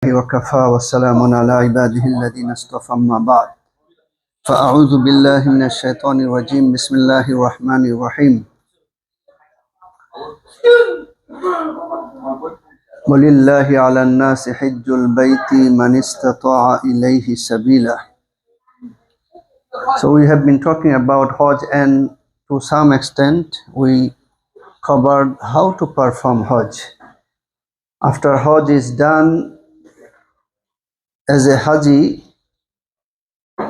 وكفى والسلام على عباده الذين اصطفى أما بعد فأعوذ بالله من الشيطان الرجيم بسم الله الرحمن الرحيم ولله على الناس حج البيت من استطاع إليه سبيلا. So we have been talking about Hajj, and to some extent we covered how to perform Hajj. After Hajj is done, as a Haji,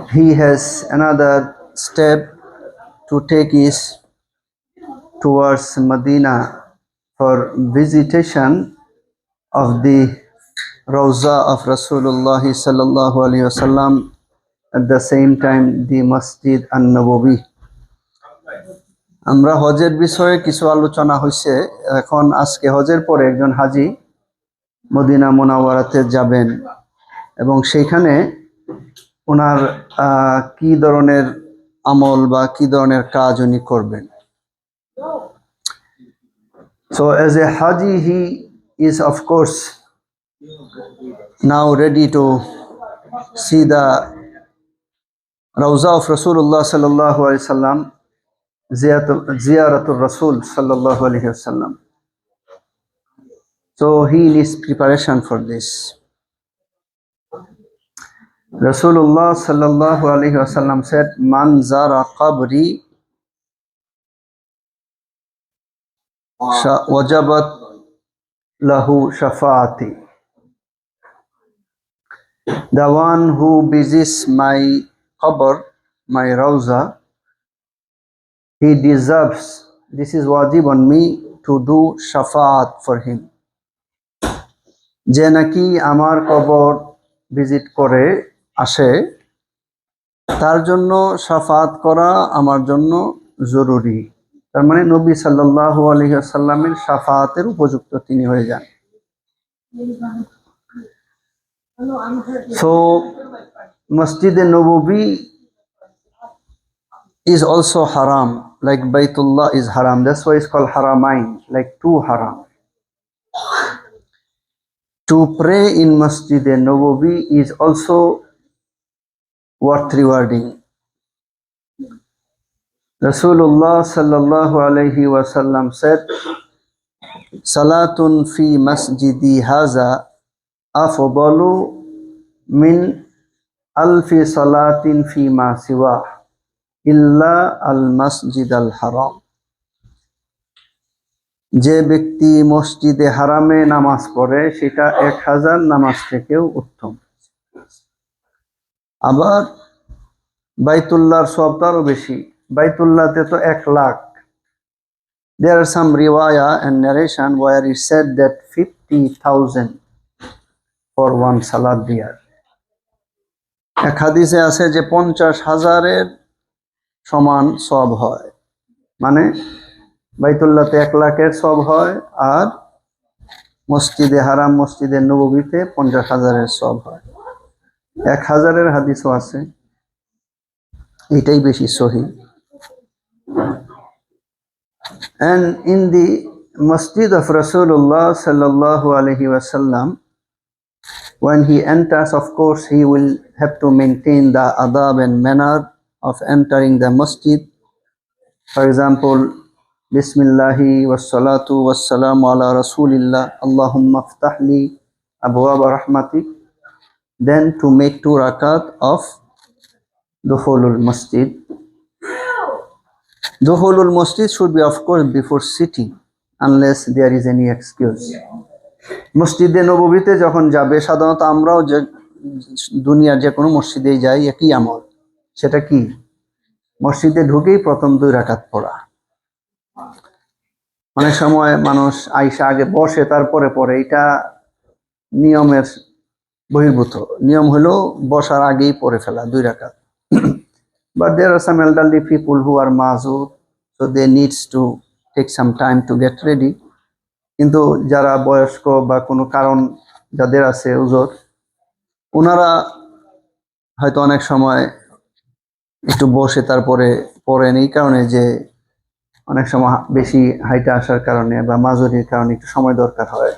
he has another step to take is towards Medina for visitation of the Rawza of Rasulullah sallallahu alaihi wasallam, at the same time the Masjid an-Nabawi. আমরা হজের বিষয়ে কিছু আলোচনা হয়েছে। এখন আজকে হজের পরে একজন হাজি মদিনা মুনাওয়ারাতে যাবেন এবং সেইখানে ওনার কি ধরনের আমল বা কি ধরনের কাজ উনি করবেন। So as a Haji, he is of course now ready to see the Rawza of Rasulullah sallallahu alaihi wasallam, Ziyaratul Rasul sallallahu alaihi wasallam. So he needs preparation for this. Rasulullah sallallahu alaihi wasallam said, "Man zara qabri wajabat lahu shafaati." The one who visits my qabr, my rawza, he deserves, this is wajib on me to do shafaat for him. যে নাকি আমার কবর visit করে আসে, তার জন্য শাফাত করা আমার জন্য জরুরি। তার মানে নবী সাল্লাল্লাহু আলাইহি ওয়াসাল্লামের শাফাতের উপযুক্ত তিনি হয়ে যান। So Masjid an-Nabawi is also haram, like Baitullah is haram. That's why it's called haramain, like two haram. To pray in Masjid an-Nabawi is also worth rewarding. Rasulullah sallallahu alayhi wasallam said, "Salatun fi masjidi haza afdalu min alfi salatin fi ma siwa illa al masjid al haram." যে ব্যক্তি মসজিদে হারামে নামাজ পড়ে সেটা 1000 নামাজ থেকেও উত্তম। আবার বাইতুল্লাহর সওয়াব আরো বেশি। বাইতুল্লাহতে তো 1,00,000। There are some riwayah and narration where it said that 50,000 for one salat there. এক হাদিসে আছে যে 50,000-এর সমান সওয়াব হয়। মানে বাইতুল্লাহতে 1,00,000-এর সওয়াব হয়, আর মসজিদে হারাম মসজিদে নববীতে 50,000-এর সওয়াব হয়। 1,000-এর হাদিসও আছে, এটাই বেশি সহি। And in the Masjid of Rasulullah sallallahu alaihi wasallam, when he enters, of course he will have to maintain the adab and manner of entering the masjid. For example, Bismillahi wassalatu wassalamu ala Rasulillah, Allahumma aftahli abwaba rahmatik. Then to make 2 rakat of Dukhulul Masjid. Dukhulul Masjid should be, of course, before sitting, unless there is any excuse. মসজিদে নববীতে যখন যাবে, সাধারণত আমরাও যে দুনিয়ার যে কোনো মসজিদেই যাই, একই আমল। সেটা কি? মসজিদে ঢুকেই প্রথম 2 রাকাত পড়া। অনেক সময় মানুষ আইসা আগে বসে তারপরে পড়ে, এটা নিয়মের বহির্ভূত। নিয়ম হলো বসার আগেই পড়ে ফেলা 2 রাকাত। But there are some elderly people who are mazur, so they needs to take some time to get ready. কিন্তু যারা বয়স্ক বা কোনো কারণ যাদের আছে উজর, ওনারা হয়তো অনেক সময় একটু বসে তারপরে পড়েন, এই কারণে যে অনেক সময় বেশি হাইটে আসার কারণে বা মাজুরির কারণে একটু সময় দরকার হয়,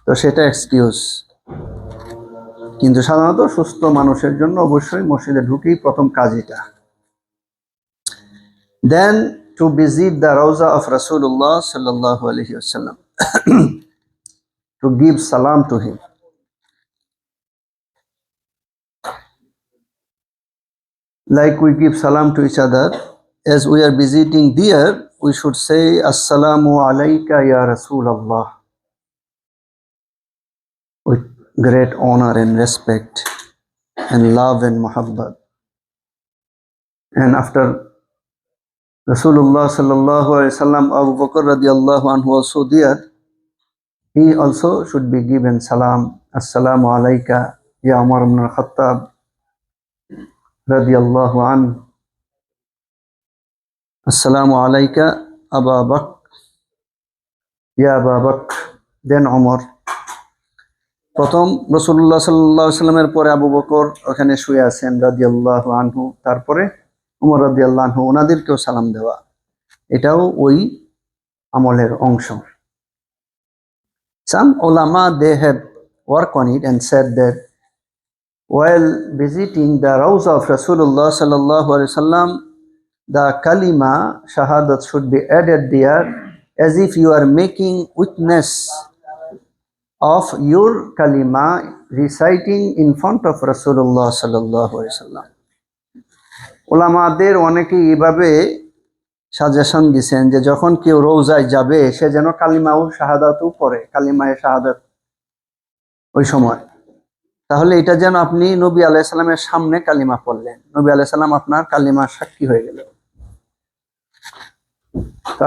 তো সেটা এক্সকিউজ। কিন্তু সাধারণত সুস্থ মানুষের জন্য অবশ্যই মসজিদে ঢুকেই প্রথম কাজ এটা। Then to visit the Rawza of Rasulullah sallallahu alaihi wasallam to give salam to him. Like we give salam to each other, as we are visiting there, we should say Assalamu alayka ya Rasulullah with great honor and respect and love and muhabbat. And after Rasulullah sallallahu alaihi wasallam, Abu Bakr radiyallahu anhu also there, he also should be given salam. Assalamu alayka ya Umar ibn al-Khattab radiyallahu anhu. Assalamu alayka Abu Bakr ya Abu Bakr. Then Umar. প্রথম রাসূলুল্লাহ সাল্লাল্লাহু আলাইহি ওয়াসাল্লামের পরে আবু বকর ওখানে শুয়ে আছেন রাদিয়াল্লাহু আনহু, তারপরে উমর রাদিয়াল্লাহু আনহু, ওনাদেরকেও সালাম দেওয়া, এটাও ওই আমলের অংশ। Some ulama, they have worked on it and said that while visiting the Rawza of Rasulullah sallallahu alaihi wasallam, the kalima shahadat should be added there as if you are making witness of your kalima reciting in front of Rasulullah sallallahu alaihi wasallam. উলামাদের অনেকে এইভাবে suggestion দিয়েছেন যে যখন কেউ রওজায় যাবে সে যেন কালিমা ও শাহাদাতও পড়ে, কালিমায়ে শাহাদাত ওই সময়। তাহলে এটা যেন আপনি নবী আলাইহিস সালামের সামনে কালিমা পড়লেন, নবী আলাইহিস সালাম আপনার কালিমার সাক্ষী হয়ে গেল।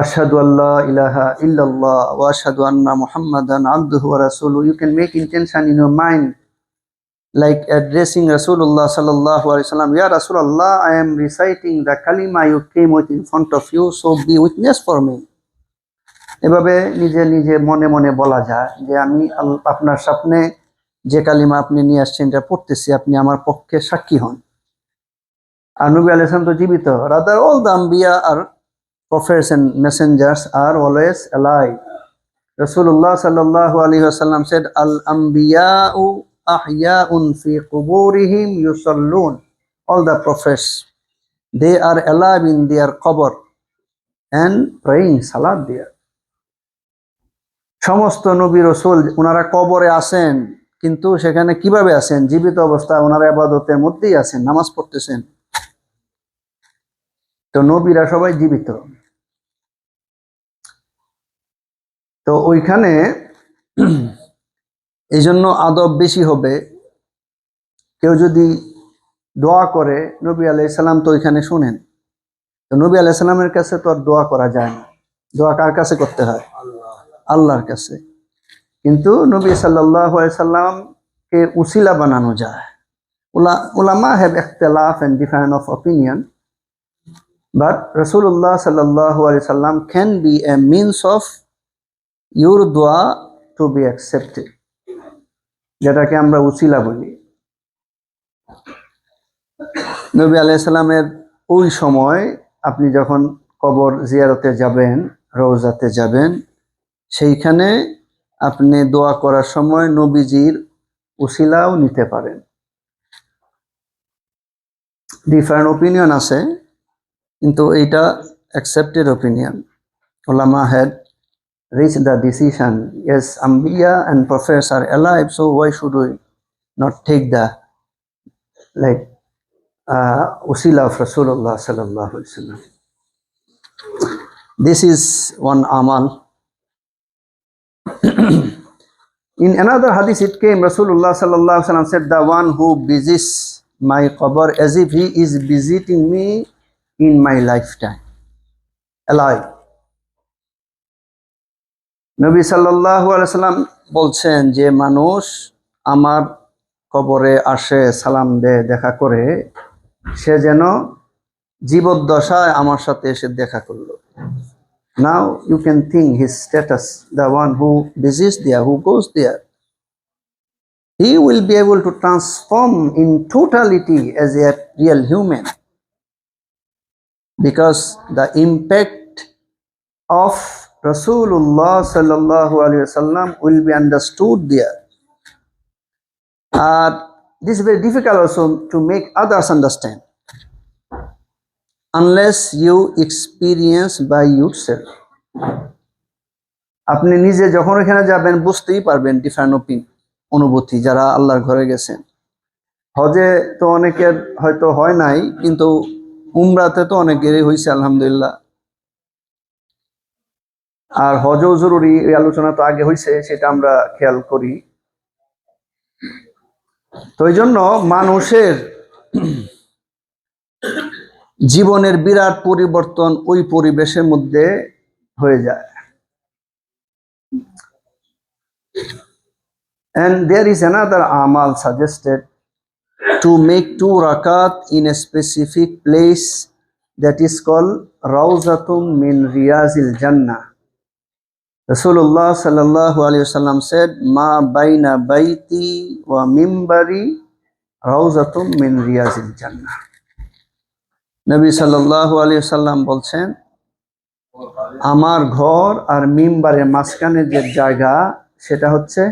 আশহাদু আল্লা ইলাহা ইল্লাল্লাহ ওয়া আশহাদু আন্না মুহাম্মাদান আবদুহু ওয়া রাসূলুহু। You can make intention in your mind like addressing Rasulullah sallallahu alaihi wasallam, Ya Rasulullah, I am reciting the kalima you came with in front of you, so be witness for me. এভাবে নিজে নিজে মনে মনে বলা যায় যে আমি আপনার সামনে যে কালিমা আপনি নিয়ে আসছেন এটা পড়তেছি, আপনি আমার পক্ষে সাক্ষী হন। আর নবী আলাইহিস সালাম তো জীবিত, rather all the anbiya are prophets and messengers are always alive. Rasulullah sallallahu alaihi wasallam said, Al-anbiya'u ahya'un fi quburihim yusallun. All the prophets, they are alive in their qabr and praying salat there. সমস্ত নবী রাসূল ওনারা কবরে আছেন, কিন্তু সেখানে কিভাবে আছেন? জীবিত অবস্থায় ওনারা ইবাদতের মধ্যেই আছেন, নামাজ পড়তেছেন। তো নবীরা সবাই জীবিত। তো ওইখানে এই জন্য আদব বেশি হবে। কেউ যদি দোয়া করে, নবী আলাইহিস সালাম তো ওইখানে শুনেন, তো নবী আলাইহিস সালামের কাছে তো আর দোয়া করা যায় না। দোয়া কার কাছে করতে হয়? আল্লাহর কাছে। কিন্তু নবী সাল্লাল্লাহু আলাইহি সাল্লামকে উসিলা বানানো যায়। উলামা হ্যাভ ইখতিলাফ and different of opinion, but রাসূলুল্লাহ সাল্লাল্লাহু আলাইহি সাল্লাম can be a means of your দোয়া টু বি অ্যাকসেপ্টেড, যেটাকে আমরা উসিলা বলি। নবী আলাইহিস সালামের ওই সময় আপনি যখন কবর জিয়ারতে যাবেন, রওজাতে যাবেন, সেইখানে আপনি দোয়া করার সময় নবীজির উসিলাও নিতে পারেন। ডিফারেন্ট ওপিনিয়ন আছে, কিন্তু এইটা accepted opinion. Ulama had reached the decision, yes, Anbiya and prophets are alive, so why should we not take the usila of Rasulullah sallallahu alaihi wasallam. This is one amal. In another hadith it came, Rasulullah sallallahu alaihi wasallam said, the one who visits my qabr as if he is visiting me in my lifetime, alive. নবী সাল্লাল্লাহু আলাইহি সাল্লাম বলছেন যে মানুষ আমার কবরে আসে, সালাম দেয়, দেখা করে, সে যেন জীবদ্দশায় আমার সাথে এসে দেখা করলো। Now you can think his status, the one who visits there, who goes there, he will be able to transform in totality as a real human, because the impact of Rasulullah sallallahu alaihi wasallam will be understood there. R this is very difficult also to make others understand unless you experience by yourself. আপনি নিজে যখন এখানে যাবেন বুঝতেই পারবেন different অনুভূতি যারা আল্লাহর ঘরে গেছেন। হজে তো অনেকের হয়তো হয় নাই, কিন্তু উমরাতে তো অনেকেরই হয়েছে আলহামদুলিল্লাহ। আর হজও জরুরি, এই আলোচনা তো আগে হয়েছে, সেটা আমরা খেয়াল করি। তো এই জন্য মানুষের জীবনের বিরাট পরিবর্তন ওই পরিবেশের মধ্যে হয়ে যায়। And there is another amal suggested to make 2 rakat in a specific place that is called Rawzatum min Riyazil Jannah. Rasulullah sallallahu alaihi wasallam said, "Ma baina baiti wa mimbari Rawzatum min Riyazil Jannah." নবী সাল্লাল্লাহু আলাইহি ওয়াসাল্লাম বলছেন, আমার ঘর আর মিম্বারের মাঝখানে যে জায়গা সেটা হচ্ছে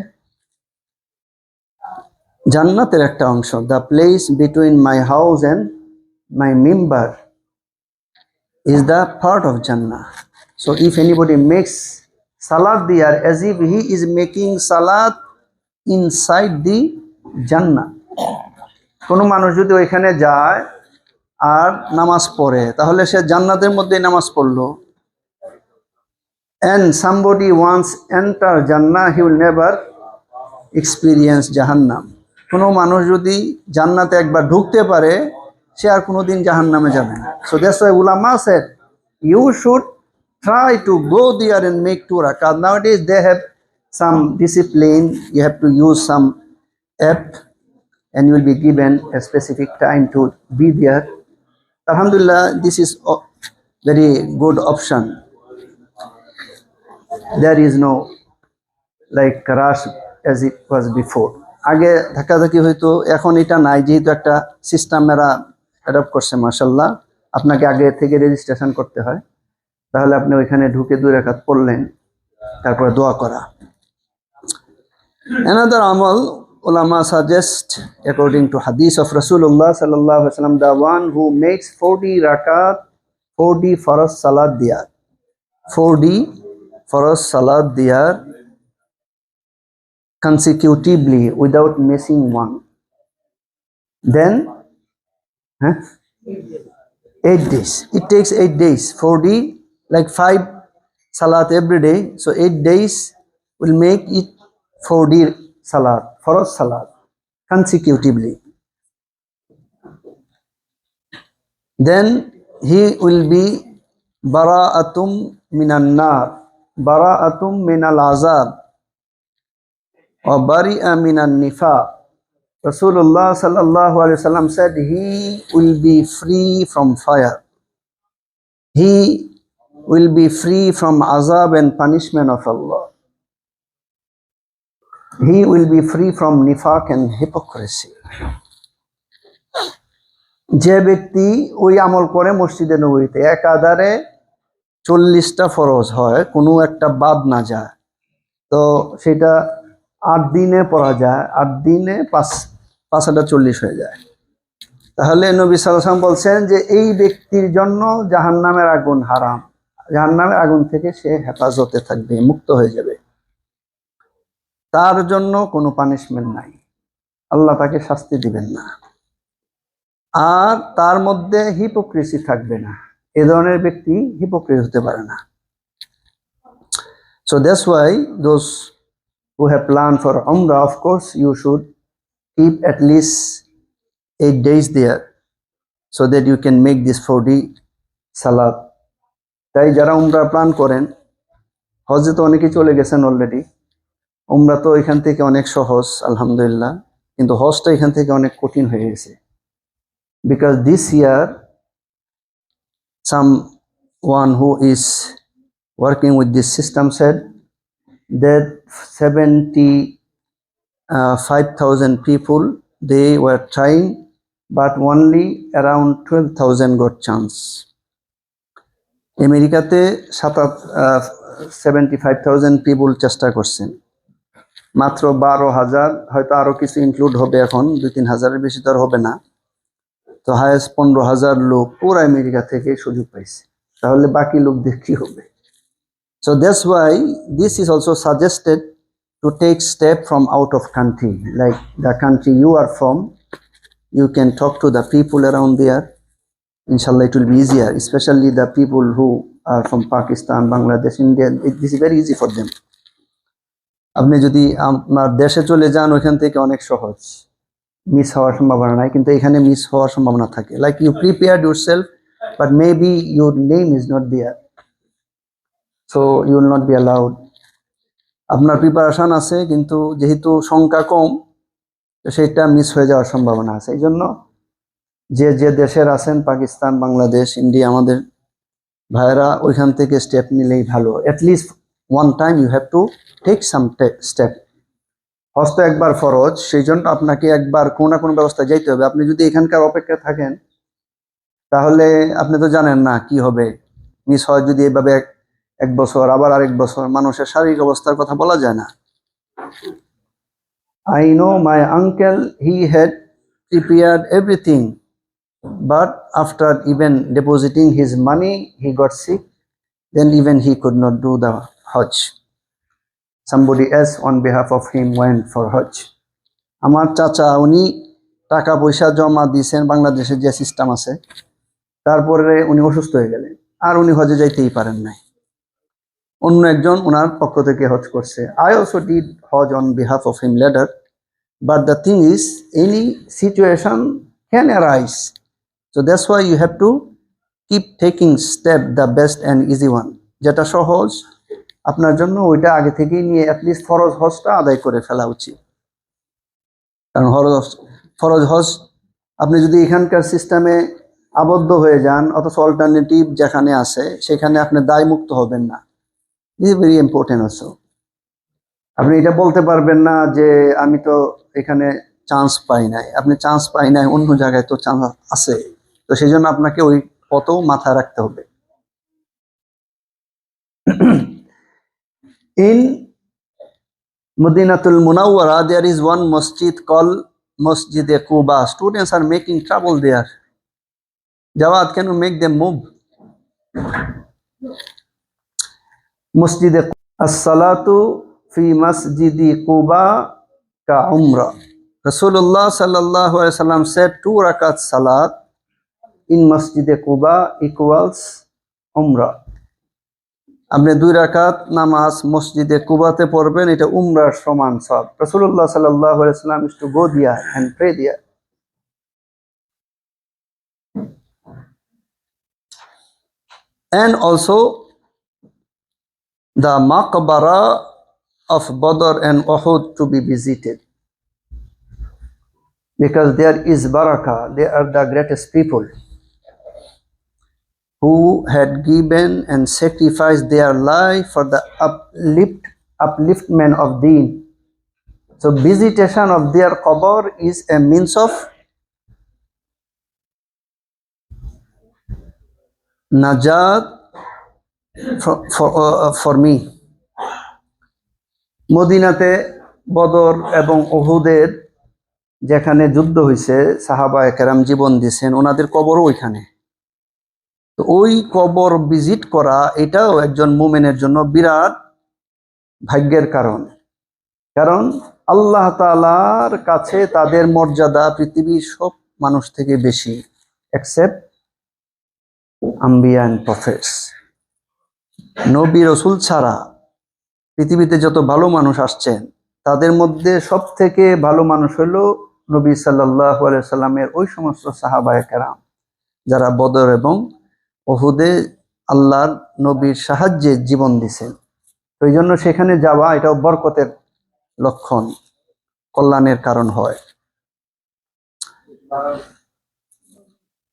জান্নাতের একটা অংশ। The place between my house and my mimbar is the part of Jannah. So if anybody makes salat there as if he is making salat inside the Jannah, কোনো মানুষ যদি ওইখানে যায় আর নামাজ পড়ে তাহলে সে জান্নাতের মধ্যে নামাজ পড়লো। And somebody once enter Jannah, he will never experience Jahannam. কোনো মানুষ যদি জান্নাতে একবার ঢুকতে পারে সে আর কোনোদিন জাহান্নামে যাবে না। So that's why ulama said you should try to go there and make 2 rakat. Nowadays they have some discipline, you have to use some app and you will be given a specific time to be there. Alhamdulillah, this is a very good option. There is no like rush as it was before. আগে ধাক্কাধাক্কি হইতো, এখন এটা নাই, যেহেতু একটা system এরা adopt করছে মাশাআল্লাহ। আপনাকে আগে থেকে রেজিস্ট্রেশন করতে হয়, তাহলে আপনি ওইখানে ঢুকে 2 রাকাত পড়লেন, তারপরে দোয়া করা। Another amal ulama suggest according to hadith of Rasulullah sallallahu alaihi wasallam, the one who makes 40 rakat, 40 farz salat diyar, 40 farz salat diyar consecutively without missing one, then 8 days. It takes 8 days. 40 like 5 salat every day, so 8 days will make it 40 salat, farz salat consecutively. Then he will be bara'atum minan nar, bara'atum minal azab, wa bari'a minan nifaq. Rasulullah sallallahu alaihi wasallam said he will be free from fire, he will be free from azab and punishment of Allah, he will be free from nifaq and hypocrisy. যে ব্যক্তি ওই আমল করে মসজিদে নববীতে একাধারে 40টা ফরজ হয়, কোনো একটা বাদ না যায়, তো সেটা 8 দিনে পড়া যায়, 8 দিনে 5 40 হয়ে যায়। তাহলে নবী সাল্লাল্লাহু আলাইহি ওয়াসাল্লাম বলছেন যে এই ব্যক্তির জন্য জাহান্নামের আগুন হারাম, জাহান্নামের আগুন থেকে সে হেফাজতে থাকবে, মুক্ত হয়ে যাবে, তার জন্য কোনো পানিশমেন্ট নাই, আল্লাহ তাকে শাস্তি দিবেন না, আর তার মধ্যে হিপোক্রিসি থাকবে না। এ ধরনের ব্যক্তি হিপোক্রিট হতে পারে না। So that's why those who have planned for Umrah, of course you should keep at least 8 days there so that you can make this 40 salat. তাই যারা উমরা প্ল্যান করেন, হজে তো অনেকেই চলে গেছেন অলরেডি, উমরা তো এখান থেকে অনেক সহজ আলহামদুলিল্লাহ, কিন্তু হজটা এখান থেকে অনেক কঠিন হয়ে গেছে। Because this year someone who is working with this system said that 75,000 people they were trying, but only around 12,000 got chance. আমেরিকাতে 75,000 people চেষ্টা করছেন, মাত্র 12,000, হয়তো আরো কিছু ইনক্লুড হবে, এখন 2-3 হাজারের বেশি তো আর হবে না। তো হায়েস্ট 15,000 লোক পুরো আমেরিকা থেকে সুযোগ পাইছে, তাহলে বাকি লোকদের কি হবে? So that's why this is also suggested to take step from out of country, like the country you are from. You can talk to the people around there. Inshallah, it will be easier, especially the people who are from Pakistan, Bangladesh, India. This is very easy for them. আপনি যদি আপনার দেশে চলে যান, ওইখান থেকে অনেক সহজ, মিস হওয়ার সম্ভাবনা নাই, কিন্তু এখানে মিস হওয়ার সম্ভাবনা থাকে। Like you prepared yourself, but maybe your name is not there, so you will not be allowed. আপনার প্রিপারেশন আছে, কিন্তু যেহেতু সংখ্যা কম, সেটা মিস হয়ে যাওয়ার সম্ভাবনা আছে। এই জন্য যে যে দেশের আছেন, পাকিস্তান, বাংলাদেশ, ইন্ডিয়া, আমাদের ভাইয়েরা ওইখান থেকে স্টেপ নিলেই ভালো। At least one time you have to take some step. হজ তো একবার ফরজ, সেই জন্য আপনাকে একবার কোনো না কোনো ব্যবস্থা যাইতে হবে। আপনি যদি এখানকার অপেক্ষা থাকেন, তাহলে আপনি তো জানেন না কি হবে। মিস হয় যদি এভাবে এক বছর, আবার আরেক বছর, মানুষের শারীরিক অবস্থার কথা বলা যায় না। I know my uncle, he had prepared everything, but after even depositing his money, he got sick. Then even he could not do the Hajj. Somebody else on behalf of him went for Hajj. আমার চাচা, উনি টাকা পয়সা জমা দিয়েছেন, বাংলাদেশের যে system আছে, তারপরে উনি অসুস্থ হয়ে গেলেন, আর উনি হজে যাইতেই পারেন নাই। অন্য একজন ওনার পক্ষ থেকে হজ করছে। I also did Hajj on behalf of him later, but the thing is, any situation can arise. So that's why you have to keep taking step, the best and easy one. যেটা সহজ আপনার জন্য, ওইটা আগে থেকেই নিয়ে at least ফরজ হজটা আদায় করে ফেলা উচিত। কারণ ফরজ হজ আপনি যদি এখানকার সিস্টেমে আবদ্ধ হয়ে যান, অথচ অল্টারনেটিভ যেখানে আছে সেখানে আপনি দায়মুক্ত হবেন না। This is very important also. আপনি এটা বলতে পারবেন না যে আমি তো এখানে চান্স পাই নাই। আপনি চান্স পাই নাই, অন্য জায়গায় তো চান্স আছে, তো সেই জন্য আপনাকে ওই কতও মাথায় রাখতে হবে। In Madinatul Munawwara, there is one masjid called Masjid Quba. Students are making trouble there. Jawad, can you make them move? Masjid As-salatu fi Masjidi Quba ka umrah. Rasulullah sallallahu alaihi wasallam said 2 rakat salat in Masjid Quba equals umrah. আপনি 2 রাকাত নামাজ মসজিদে কুবাতে পড়বেন, এটা উমরার সমান সওয়াব। রাসূলুল্লাহ সাল্লাল্লাহু আলাইহি ওয়াসাল্লাম used to go there and pray there. And also the maqbara of Badr and Uhud to be visited, because there is barakah. They are the greatest people who had given and sacrificed their life for the upliftment of deen. So visitation of their qabr is a means of najat for me. মদিনাতে বদর এবং উহুদের যেখানে যুদ্ধ হয়েছে, সাহাবায়ে কেরাম জীবন দিয়েছেন, ওনাদের কবরও ওইখানে। তো ওই কবর ভিজিট করা, এটাও একজন মুমিনের জন্য বিরাট ভাগ্যের কারণ। কারণ আল্লাহ তাআলার কাছে তাদের মর্যাদা পৃথিবীর সব মানুষ থেকে বেশি, এক্সেপ্ট আম্বিয়া এন্ড প্রফেটস। নবী রাসূল ছাড়া পৃথিবীতে যত ভালো মানুষ আসছেন, তাদের মধ্যে সব থেকে ভালো মানুষ হলো নবী সাল্লাল্লাহু আলাইহি সাল্লামের ওই সমস্ত সাহাবায়ে কেরাম যারা বদর এবং উহুদে আল্লাহর নবীর সাহায্যে জীবন দিয়েছেন। তো এই জন্য সেখানে যাওয়া, এটাও বরকতের লক্ষণ, কল্যাণের কারণ হয়।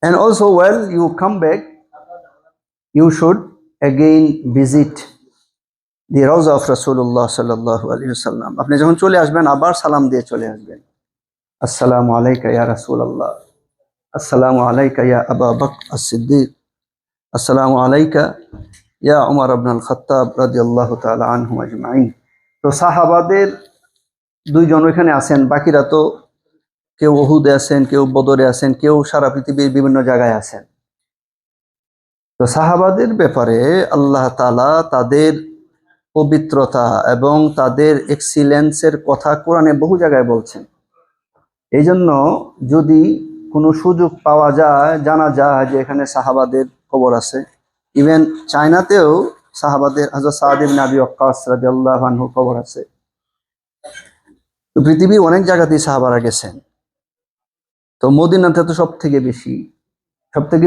And also when you come back, you should again visit the Rawza of Rasulullah sallallahu alaihi wasallam. আপনি যখন চলে আসবেন, আবার সালাম দিয়ে চলে আসবেন। আসসালামু আলাইকা ইয়া রাসূলুল্লাহ, আসসালামু আলাইকা ইয়া আবা বকর as-সিদ্দিক, আসসালামু আলাইকা ইয়া উমর ইবনে আল-খাত্তাব রাদিয়াল্লাহু তাআলা আনহুম আজমাইন। তো সাহাবাদের দুইজন ওইখানে আছেন, বাকিরা তো কেউ উহুদে আছেন, কেউ বদরে আছেন, কেউ সারা পৃথিবীর বিভিন্ন জায়গায় আছেন। তো সাহাবাদের ব্যাপারে আল্লাহ তাআলা তাদের পবিত্রতা এবং তাদের এক্সিলেন্সের কথা কোরআনে বহু জায়গায় বলছেন। এই জন্য যদি কোনো সুযোগ পাওয়া যায়, জানা যায় যে এখানে সাহাবাদের খবর আছে, ইভেন চায়নাতেও সাহাবাদের হযরত সাদ ইবনে আবি ওয়াক্কাস রাদিয়াল্লাহু আনহু খবর আছে। তো পৃথিবীর অনেক জায়গাতেই সাহাবারা গেছেন। তো মদিনাতে তো সব থেকে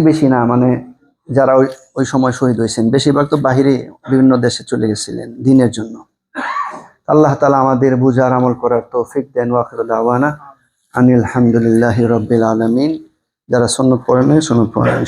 বেশি না, মানে যারা ওই ওই সময় শহীদ হয়েছেন বেশিরভাগ তো বাহিরে বিভিন্ন দেশে চলে গেছিলেন দ্বীনের জন্য। আল্লাহ তাআলা আমাদের বুঝার আমল করার তৌফিক দেন। ওয়া আখিরু দাওয়ানা আনিল হামদুলিল্লাহি রাব্বিল আলামিন। যারা সুন্নাত পড়েন সুন্নাত পড়েন।